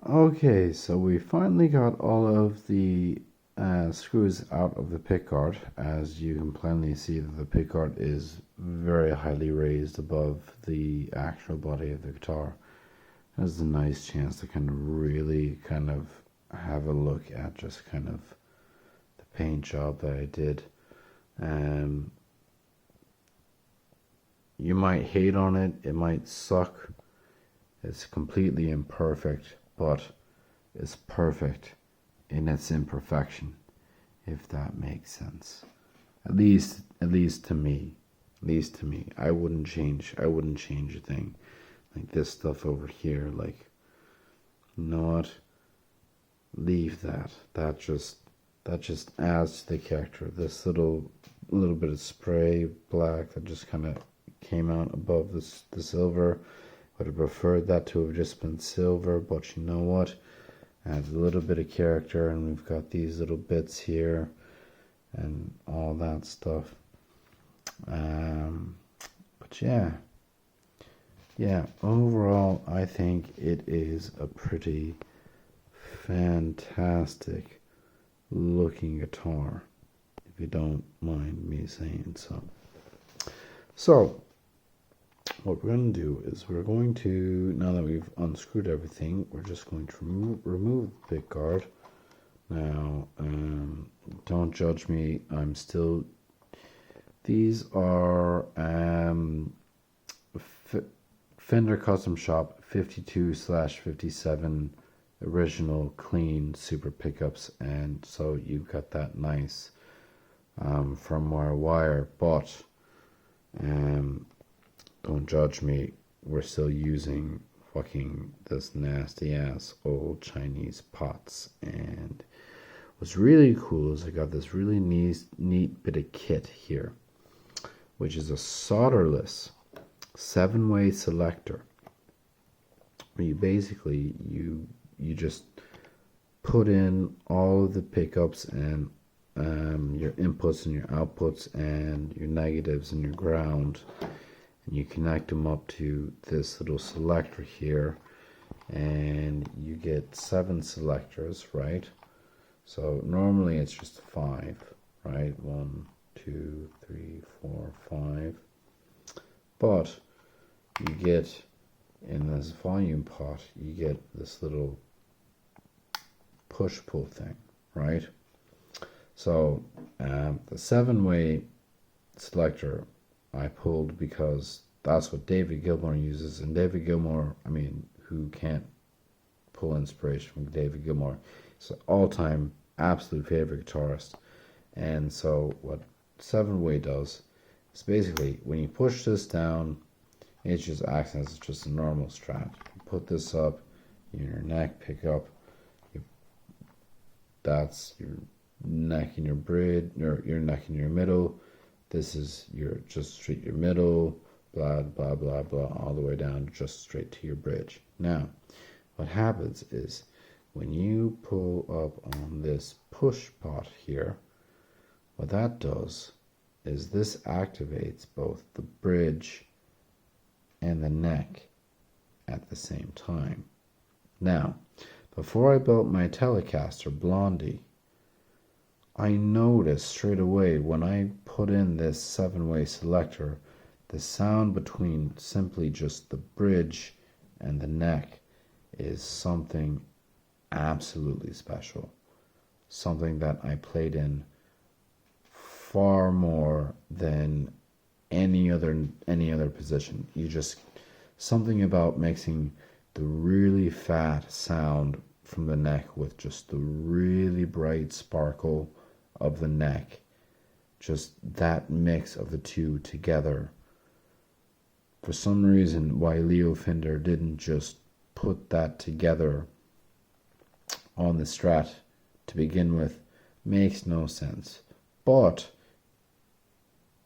Okay, so we finally got all of the screws out of the pickguard. As you can plainly see that the pickguard is very highly raised above the actual body of the guitar. There's a nice chance to kind of really kind of have a look at just kind of the paint job that I did. Um, you might hate on it, it might suck, it's completely imperfect, but it's perfect in its imperfection, if that makes sense. At least to me. At least to me. I wouldn't change a thing. Like this stuff over here, like, you know what? Leave that. That just adds to the character. This little bit of spray black that just kind of came out above the silver. Would have preferred that to have just been silver, but you know what? Adds a little bit of character, and we've got these little bits here and all that stuff. But yeah, overall, I think it is a pretty fantastic looking guitar, if you don't mind me saying so. So, what we're going to do is we're going to, now that we've unscrewed everything, we're just going to remove the pick guard. Now, don't judge me, these are Fender Custom Shop 52/57 original clean super pickups, and so you've got that nice firmware wire, but don't judge me, we're still using fucking this nasty ass old Chinese pots. And what's really cool is I got this really neat bit of kit here, which is a solderless 7-way selector, where you just put in all of the pickups and your inputs and your outputs and your negatives and your ground, and you connect them up to this little selector here, and you get 7 selectors, right? So normally it's just 5, right? 1, 2, 3, 4, 5. But you get, in this volume pot, you get this little push-pull thing, right? So the 7-way selector I pulled because that's what David Gilmour uses, and David Gilmour, I mean, who can't pull inspiration from David Gilmour? He's an all-time absolute favorite guitarist. And so what 7-way does is basically when you push this down, it just acts as just a normal Strat. You put this up, your neck pickup, that's your neck in your bridge, your neck in your middle. This is your just straight your middle, blah blah blah blah, all the way down just straight to your bridge. Now, what happens is when you pull up on this push pot here, what that does is this activates both the bridge and the neck at the same time. Now, before I built my Telecaster Blondie, I noticed straight away when I put in this 7-way selector, the sound between simply just the bridge and the neck is something absolutely special. Something that I played in far more than any other position. Something about mixing the really fat sound from the neck with just the really bright sparkle of the neck, just that mix of the two together. For some reason, why Leo Fender didn't just put that together on the Strat to begin with makes no sense. But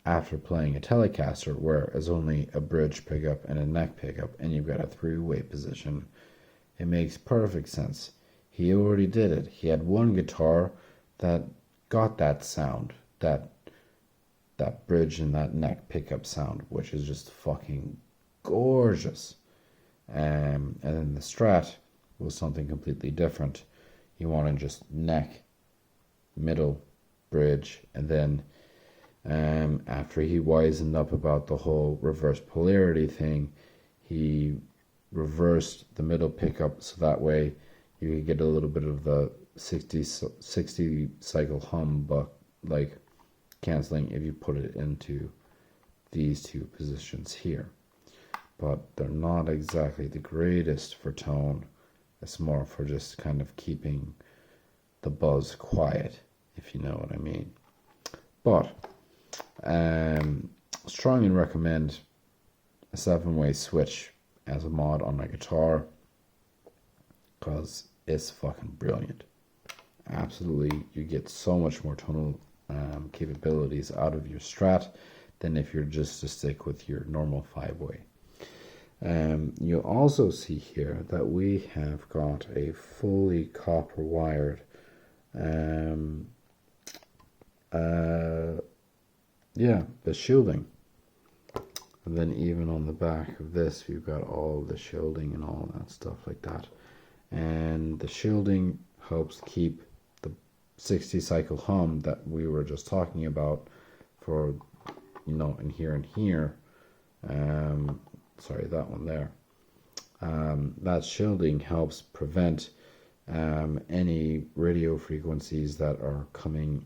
after playing a Telecaster where it's only a bridge pickup and a neck pickup and you've got a 3-way position, it makes perfect sense. He already did it. He had one guitar that got that sound, that bridge and that neck pickup sound, which is just fucking gorgeous. And then the Strat was something completely different. You want to just neck, middle, bridge, and then after he wisened up about the whole reverse polarity thing, he reversed the middle pickup so that way you could get a little bit of the 60 cycle hum, but like canceling if you put it into these two positions here. But they're not exactly the greatest for tone. It's more for just kind of keeping the buzz quiet, if you know what I mean. But strongly recommend a 7-way switch as a mod on my guitar, because it's fucking brilliant. Absolutely, you get so much more tonal capabilities out of your Strat than if you're just to stick with your normal 5-way. You'll also see here that we have got a fully copper wired the shielding, and then even on the back of this we've got all the shielding and all that stuff like that, and the shielding helps keep the 60 cycle hum that we were just talking about for, you know, in here and here, sorry, that one there, that shielding helps prevent any radio frequencies that are coming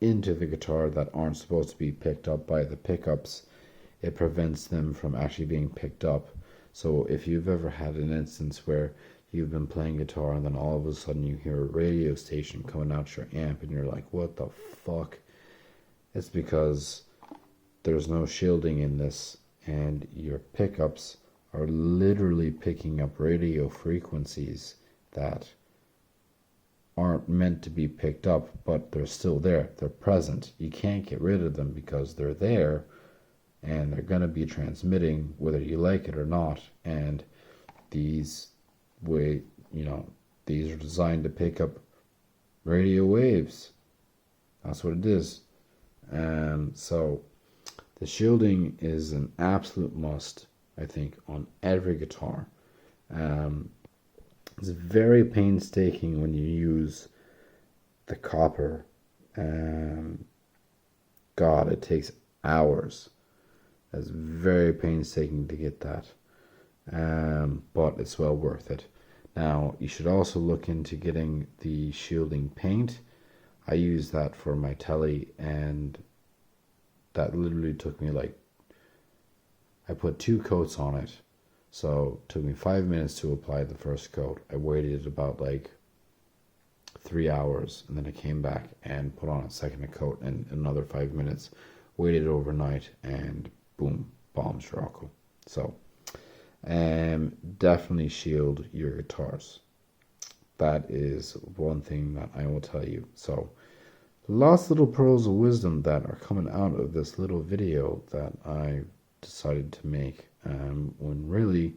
into the guitar that aren't supposed to be picked up by the pickups. It prevents them from actually being picked up. So if you've ever had an instance where you've been playing guitar and then all of a sudden you hear a radio station coming out your amp and you're like, what the fuck? It's because there's no shielding in this, and your pickups are literally picking up radio frequencies that aren't meant to be picked up, but they're still there. They're present. You can't get rid of them because they're there, and they're going to be transmitting whether you like it or not. And these these are designed to pick up radio waves. That's what it is. So the shielding is an absolute must, I think, on every guitar. It's very painstaking when you use the copper. God, it takes hours. It's very painstaking to get that. But it's well worth it. Now, you should also look into getting the shielding paint. I use that for my telly, and that literally took me I put 2 coats on it. So it took me 5 minutes to apply the first coat. I waited about 3 hours, and then I came back and put on a second coat and another 5 minutes. Waited overnight, and boom, bombs Rocco. So definitely shield your guitars. That is one thing that I will tell you. So lots of little pearls of wisdom that are coming out of this little video that I decided to make, when really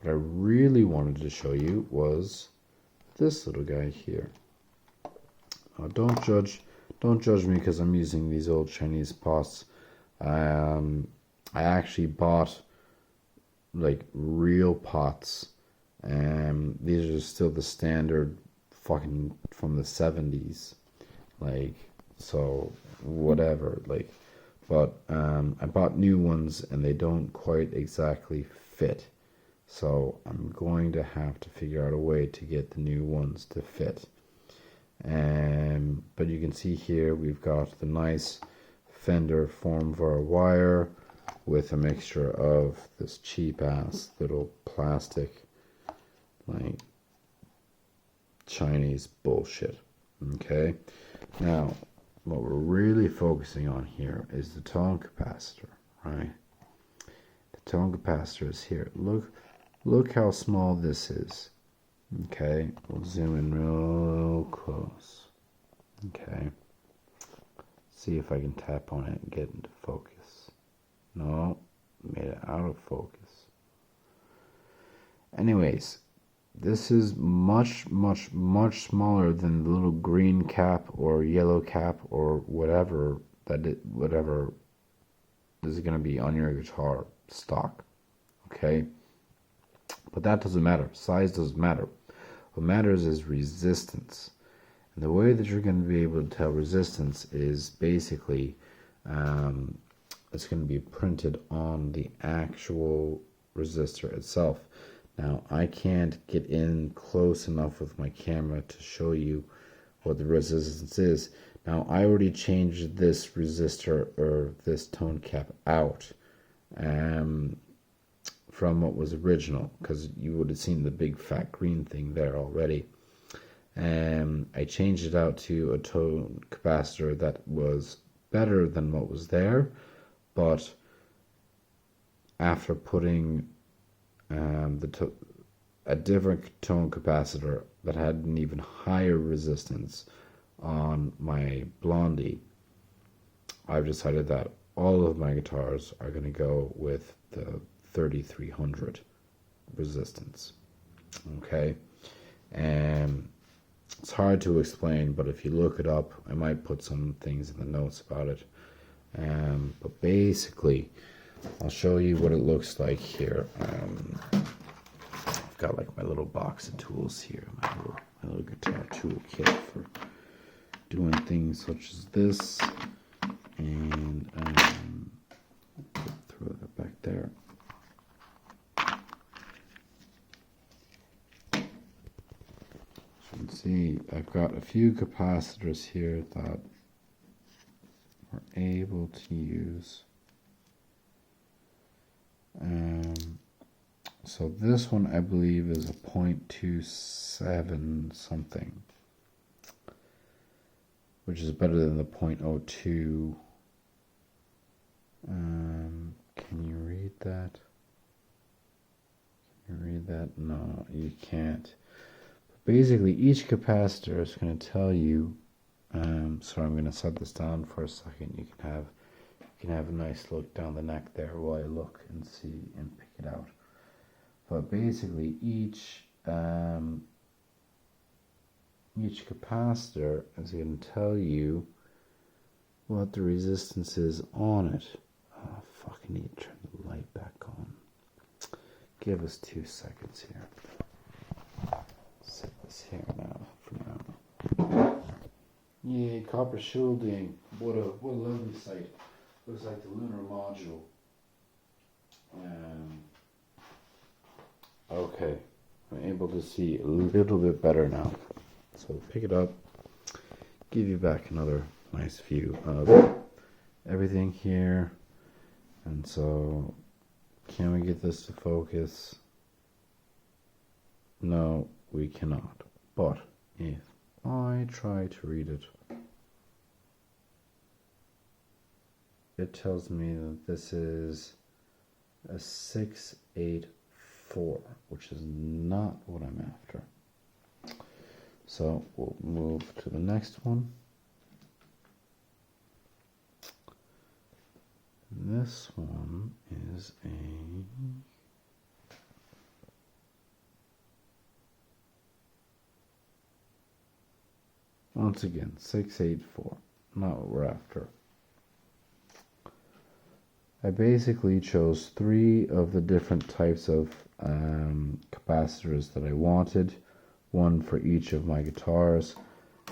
what I really wanted to show you was this little guy here. Now, don't judge me because I'm using these old Chinese pots. I actually bought real pots, and these are still the standard fucking from the 70s, so whatever, but I bought new ones and they don't quite exactly fit, so I'm going to have to figure out a way to get the new ones to fit. But you can see here we've got the nice Fender Formvar wire with a mixture of this cheap ass little plastic Chinese bullshit. Okay, now what we're really focusing on here is the tone capacitor, right? The tone capacitor is here. Look how small this is. Okay, we'll zoom in real close. Okay, see if I can tap on it and get into focus. No, made it out of focus. Anyways, this is much, much, much smaller than the little green cap or yellow cap or whatever is going to be on your guitar stock. Okay, But that doesn't matter. Size doesn't matter. What matters is resistance. And the way that you're going to be able to tell resistance is basically it's going to be printed on the actual resistor itself. Now, I can't get in close enough with my camera to show you what the resistance is. Now, I already changed this resistor or this tone cap out from what was original, because you would have seen the big fat green thing there already. I changed it out to a tone capacitor that was better than what was there, but after putting a different tone capacitor that had an even higher resistance on my Blondie, I've decided that all of my guitars are going to go with the 3300 resistance. Okay, and it's hard to explain, but if you look it up, I might put some things in the notes about it. But basically, I'll show you what it looks like here. I've got like my little box of tools here, my little guitar tool kit for doing things such as this, and throw that back there. You can see I've got a few capacitors here that we're able to use. So this one I believe is a 0.27 something, which is better than the 0.02. Can you read that? Can you read that? No, you can't. But basically, each capacitor is going to tell you. So I'm going to set this down for a second. You can have a nice look down the neck there while I look and see and pick it out. But basically, each capacitor is going to tell you what the resistance is on it. Oh, fuck, I need to turn the light back on. Give us 2 seconds here. Set this here now, for now. Yeah, copper shielding. What a lovely sight. Looks like the lunar module. Okay, I'm able to see a little bit better now. So pick it up, give you back another nice view of everything here. And so, can we get this to focus? No, we cannot. But if I try to read it, it tells me that this is a 684, which is not what I'm after. So we'll move to the next one. This one is once again 684, not what we're after. I basically chose 3 of the different types of capacitors that I wanted, one for each of my guitars,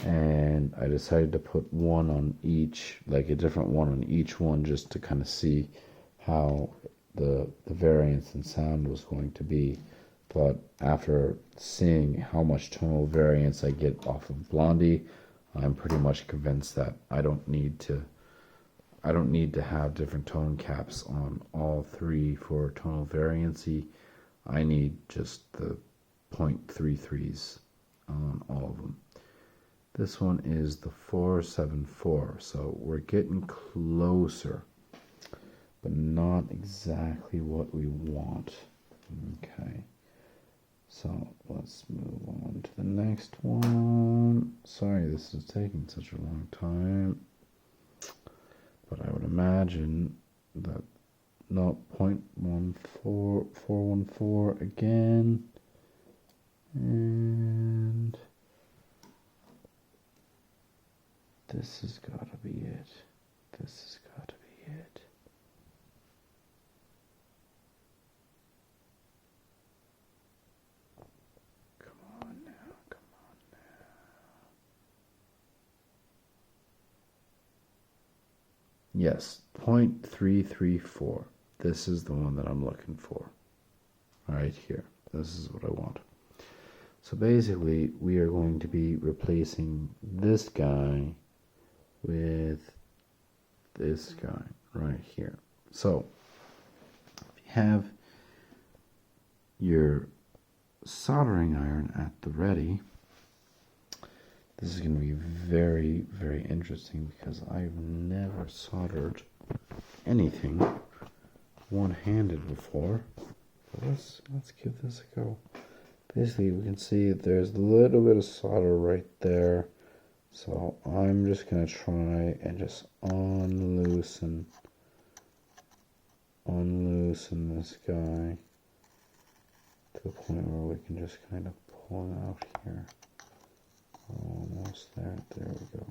and I decided to put one on each, like a different one on each one, just to kind of see how the variance in sound was going to be. But after seeing how much tonal variance I get off of Blondie, I'm pretty much convinced that I don't need to have different tone caps on all 3 for tonal variancy. I need just the 0.33s on all of them. This one is the 474, so we're getting closer, but not exactly what we want. Okay, so let's move on to the next one. Sorry this is taking such a long time, but I would imagine that not 0.14414 again, and this has got to be it. This has got to be it. Yes, 0.334. This is the one that I'm looking for. Right here. This is what I want. So basically, we are going to be replacing this guy with this guy right here. So, if you have your soldering iron at the ready, this is going to be very, very interesting because I've never soldered anything one-handed before. But let's give this a go. Basically, we can see that there's a little bit of solder right there. So I'm just going to try and just unloosen this guy to the point where we can just kind of pull him out here. Almost there. There we go.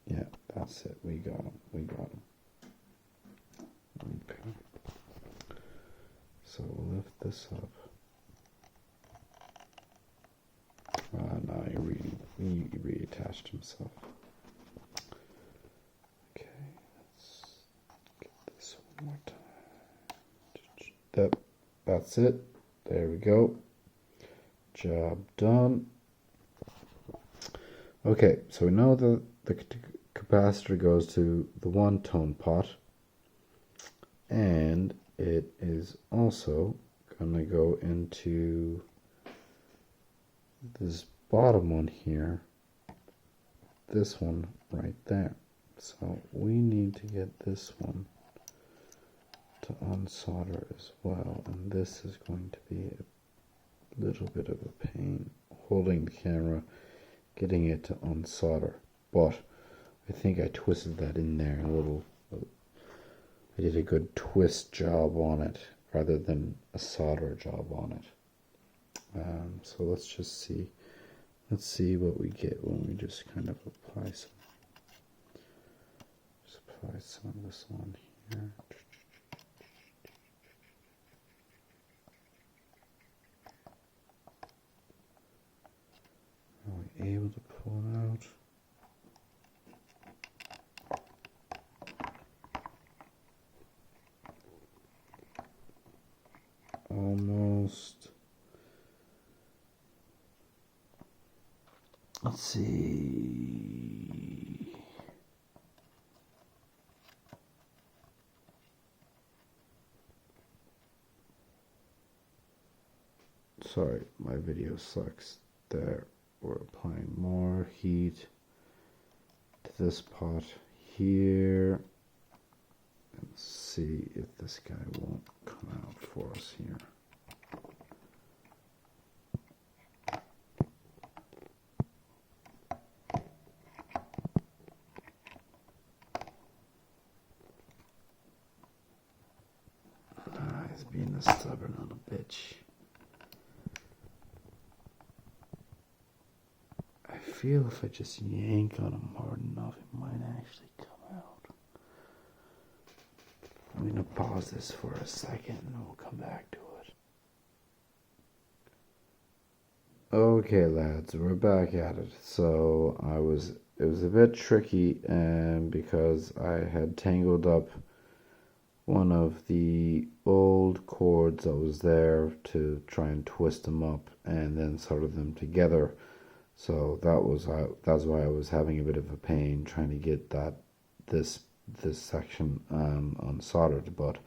Yeah, that's it. We got him. We got him. Okay. So we'll lift this up. No, he reattached himself. Okay, let's get this one more time. That's it. There we go. Job done. Okay, so we know that the capacitor goes to the 1-tone pot, and it is also going to go into this bottom one here, this one right there. So we need to get this one to unsolder as well, and this is going to be a little bit of a pain holding the camera, getting it to unsolder, but I think I twisted that in there a little. I did a good twist job on it rather than a solder job on it. So let's just see. Let's see what we get when we just kind of apply some of this on here. Are we able to pull it out? Almost. Let's see. Sorry, my video sucks. There, we're applying more heat to this pot here. And see if this guy won't come out for us here. He's being a stubborn little bitch. I feel if I just yank on him hard enough, it might actually come out. I'm going to pause this for a second and we'll come back to it. Okay, lads, we're back at it. So it was a bit tricky because I had tangled up one of the old cords that was there to try and twist them up and then solder them together. So that's why I was having a bit of a pain trying to get this section unsoldered. But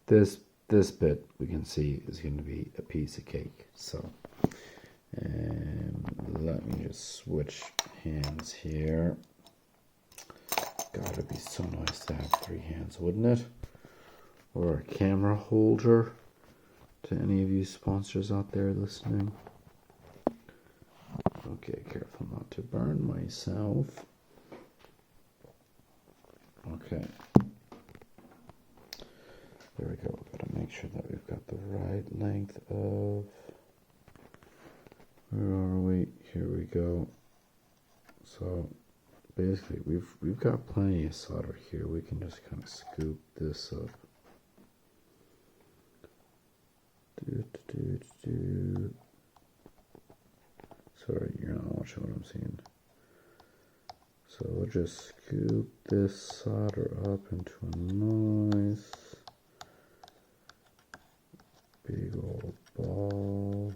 this bit we can see is going to be a piece of cake. So let me just switch hands here. Gotta be so nice to have 3 hands, wouldn't it? Or a camera holder to any of you sponsors out there listening. Okay, careful not to burn myself. Okay. There we go. Gotta make sure that we've got the right length of... Where are we? Here we go. So basically we've got plenty of solder here. We can just kind of scoop this up. Sorry, you're not watching what I'm seeing. So we'll just scoop this solder up into a nice big old ball.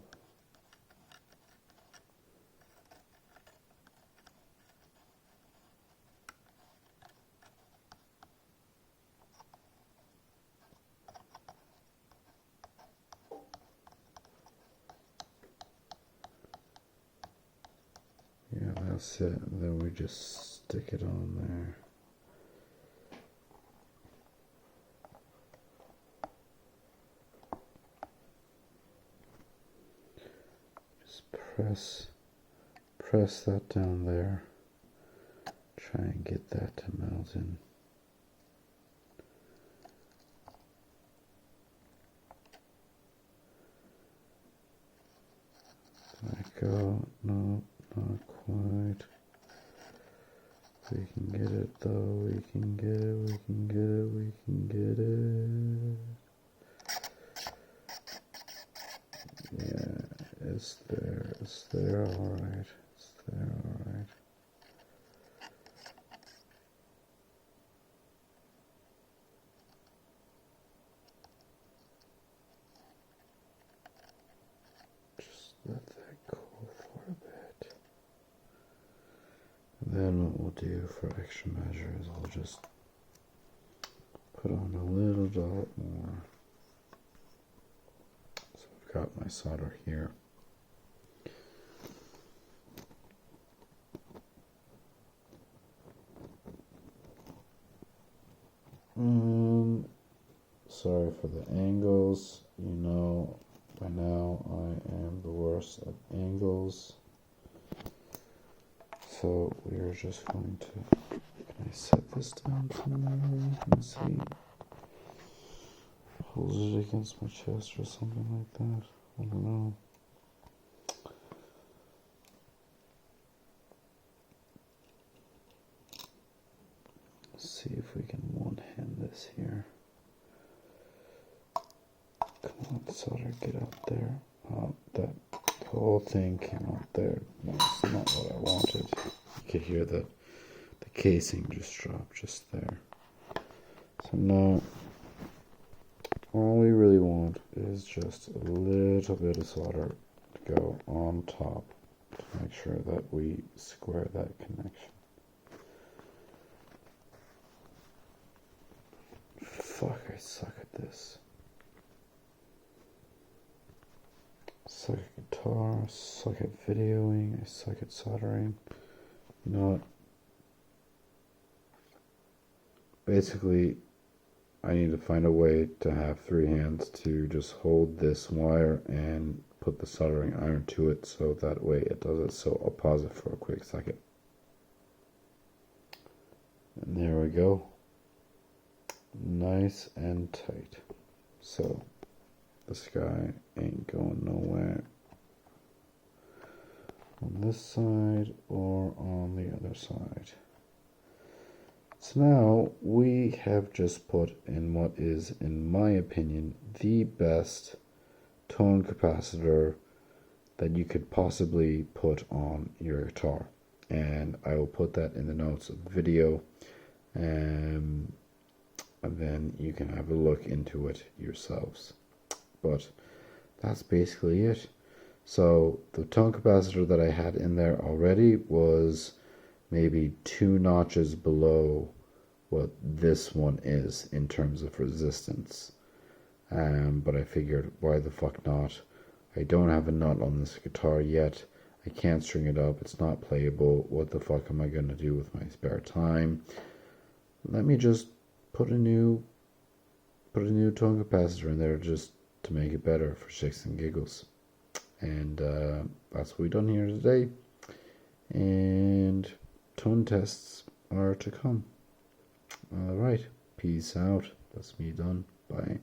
Yeah, that's it. And then we just stick it on there. Just press that down there. Try and get that to melt in. There we go. No, not quite. We can get it though. We can get it. We can get it. We can get it. Yeah, it's there. It's there. All right. It's there. All right. Just let that cool for a bit. And then what we'll do for extra measure is I'll just put on a little dot more. So I've got my solder here. Sorry for the angles. You know, by now I am the worst at angles. So we are just going to, can I set this down somewhere where you can see? Hold it against my chest or something like that. I don't know. Let's see if we can one-hand this here. Come on, solder, get up there. That whole thing came out there. That's not what I wanted. You could hear the casing just drop just there. So now, all we really want is just a little bit of solder to go on top to make sure that we square that connection. Fuck, I suck at this. Suck at guitar, suck at videoing, I suck at soldering. You know what? Basically, I need to find a way to have 3 hands to just hold this wire and put the soldering iron to it so that way it does it. So I'll pause it for a quick second. And there we go. Nice and tight. So this guy ain't going nowhere on this side or on the other side. So now we have just put in what is, in my opinion, the best tone capacitor that you could possibly put on your guitar. And I will put that in the notes of the video. And then you can have a look into it yourselves. But that's basically it. So the tone capacitor that I had in there already was maybe 2 notches below what this one is in terms of resistance. But I figured, why the fuck not? I don't have a nut on this guitar yet. I can't string it up. It's not playable. What the fuck am I going to do with my spare time? Let me just put a new tone capacitor in there just to make it better for shits and giggles. And that's what we've done here today. And tone tests are to come. Alright, peace out. That's me done. Bye.